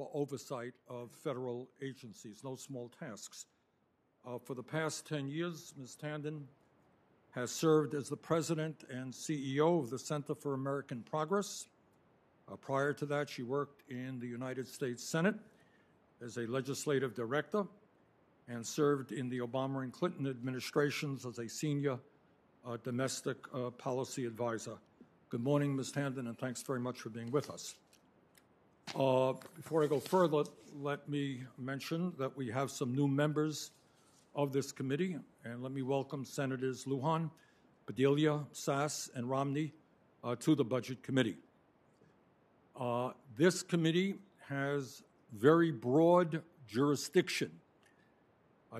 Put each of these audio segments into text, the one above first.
proper oversight of federal agencies, no small tasks. For the past 10 years, Ms. Tanden has served as the president and CEO of the Center for American Progress. Prior to that, she worked in the United States Senate as a legislative director and served in the Obama and Clinton administrations as a senior domestic policy advisor. Good morning, Ms. Tanden, and thanks very much for being with us. Before I go further, let me mention that we have some new members of this committee, and let me welcome Senators Lujan, Padilla, Sass, and Romney to the Budget Committee. This committee has very broad jurisdiction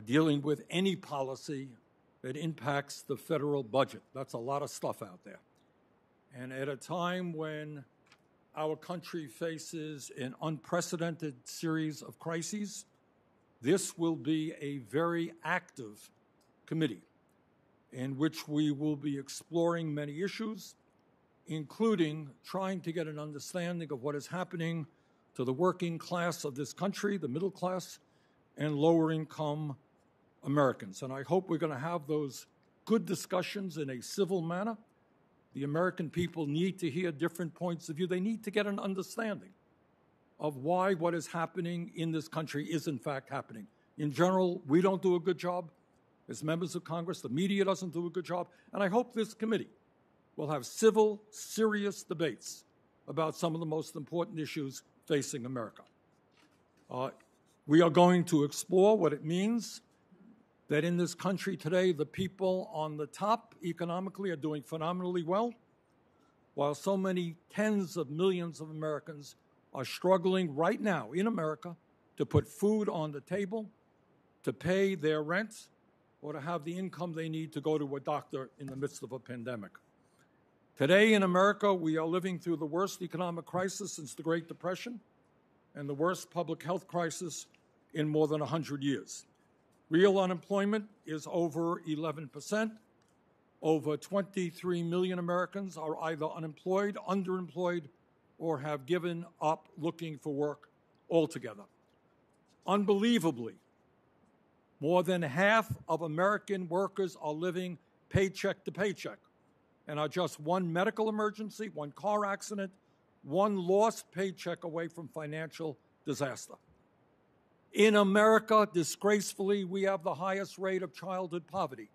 dealing with any policy that impacts the federal budget. That's a lot of stuff out there. And at a time when our country faces an unprecedented series of crises, this will be a very active committee in which we will be exploring many issues, including trying to get an understanding of what is happening to the working class of this country, the middle class, and lower-income Americans. And I hope we're going to have those good discussions in a civil manner. The American people need to hear different points of view. They need to get an understanding of why what is happening in this country is in fact happening. In general, we don't do a good job as members of Congress. The media doesn't do a good job. And I hope this committee will have civil, serious debates about some of the most important issues facing America. We are going to explore what it means that in this country today, the people on the top economically are doing phenomenally well, while so many tens of millions of Americans are struggling right now in America to put food on the table, to pay their rent, or to have the income they need to go to a doctor in the midst of a pandemic. Today in America, we are living through the worst economic crisis since the Great Depression and the worst public health crisis in more than 100 years. Real unemployment is over 11%. Over 23 million Americans are either unemployed, underemployed, or have given up looking for work altogether. Unbelievably, more than half of American workers are living paycheck to paycheck and are just one medical emergency, one car accident, one lost paycheck away from financial disaster. In America, disgracefully, we have the highest rate of childhood poverty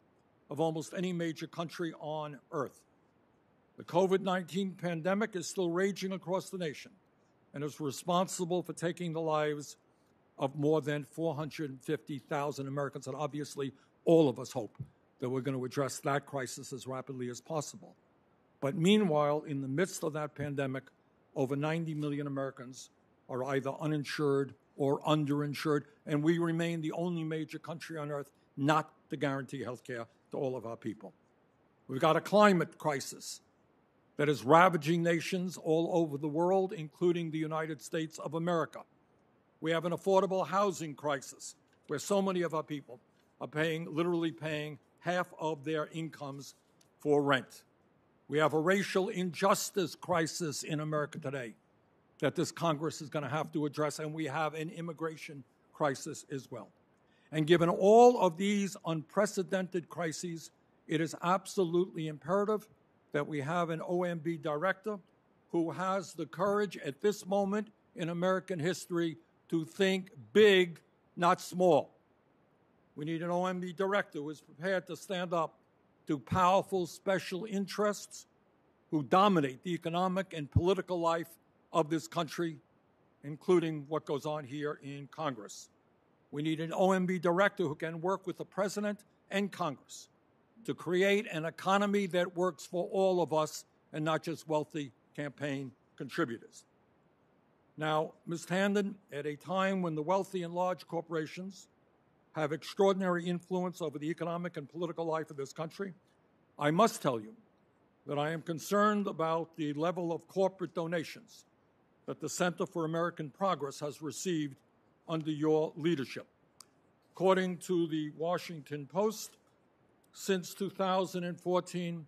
of almost any major country on earth. The COVID-19 pandemic is still raging across the nation and is responsible for taking the lives of more than 450,000 Americans. And obviously, all of us hope that we're going to address that crisis as rapidly as possible. But meanwhile, in the midst of that pandemic, over 90 million Americans are either uninsured or underinsured, and we remain the only major country on earth not to guarantee health care to all of our people. We've got a climate crisis that is ravaging nations all over the world, including the United States of America. We have an affordable housing crisis where so many of our people are literally paying half of their incomes for rent. We have a racial injustice crisis in America today that this Congress is going to have to address, and we have an immigration crisis as well. And given all of these unprecedented crises, it is absolutely imperative that we have an OMB director who has the courage at this moment in American history to think big, not small. We need an OMB director who is prepared to stand up to powerful special interests who dominate the economic and political life of this country, including what goes on here in Congress. We need an OMB director who can work with the president and Congress to create an economy that works for all of us and not just wealthy campaign contributors. Now, Ms. Tanden, at a time when the wealthy and large corporations have extraordinary influence over the economic and political life of this country, I must tell you that I am concerned about the level of corporate donations that the Center for American Progress has received under your leadership. According to the Washington Post, since 2014,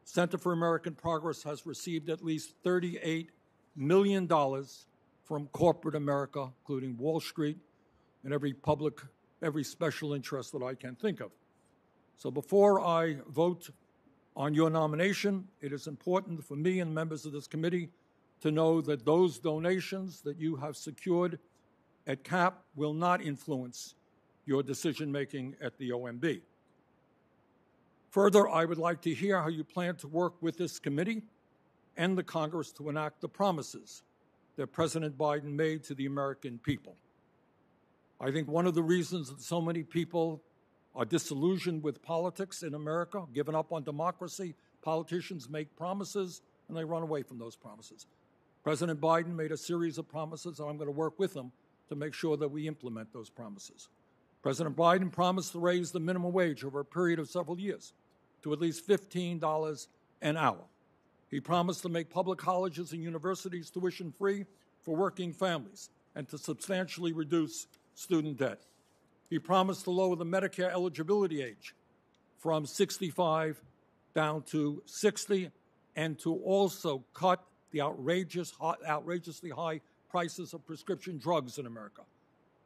Center for American Progress has received at least $38 million from corporate America, including Wall Street and every special interest that I can think of. So before I vote on your nomination, it is important for me and members of this committee to know that those donations that you have secured at CAP will not influence your decision-making at the OMB. Further, I would like to hear how you plan to work with this committee and the Congress to enact the promises that President Biden made to the American people. I think one of the reasons that so many people are disillusioned with politics in America, given up on democracy, politicians make promises and they run away from those promises. President Biden made a series of promises, and I'm going to work with him to make sure that we implement those promises. President Biden promised to raise the minimum wage over a period of several years to at least $15 an hour. He promised to make public colleges and universities tuition-free for working families and to substantially reduce student debt. He promised to lower the Medicare eligibility age from 65 down to 60 and to also cut the outrageously high prices of prescription drugs in America.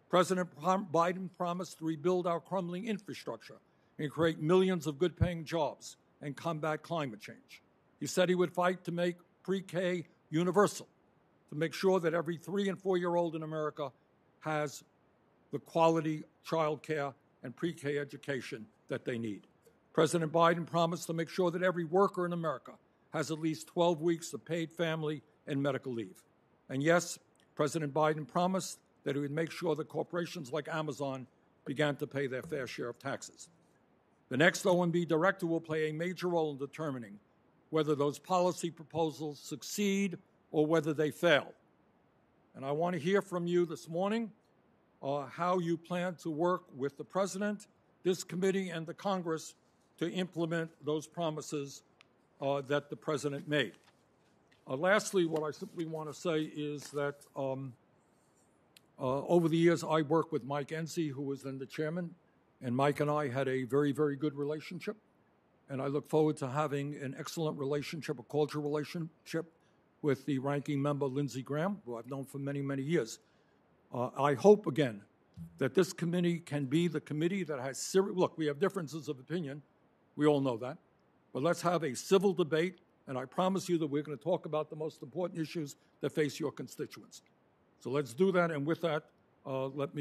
President Biden promised to rebuild our crumbling infrastructure and create millions of good-paying jobs and combat climate change. He said he would fight to make pre-K universal, to make sure that every 3- and 4-year-old in America has the quality child care and pre-K education that they need. President Biden promised to make sure that every worker in America has at least 12 weeks of paid family and medical leave. And yes, President Biden promised that he would make sure that corporations like Amazon began to pay their fair share of taxes. The next OMB director will play a major role in determining whether those policy proposals succeed or whether they fail. And I want to hear from you this morning how you plan to work with the President, this committee, and the Congress to implement those promises that the President made. Lastly, what I simply want to say is that over the years, I worked with Mike Enzi, who was then the chairman, and Mike and I had a very, very good relationship. And I look forward to having an excellent relationship, a cordial relationship with the ranking member, Lindsey Graham, who I've known for many, many years. I hope, again, that this committee can be the committee that has serious, look, we have differences of opinion. We all know that. But let's have a civil debate, and I promise you that we're going to talk about the most important issues that face your constituents. So let's do that, and with that, let me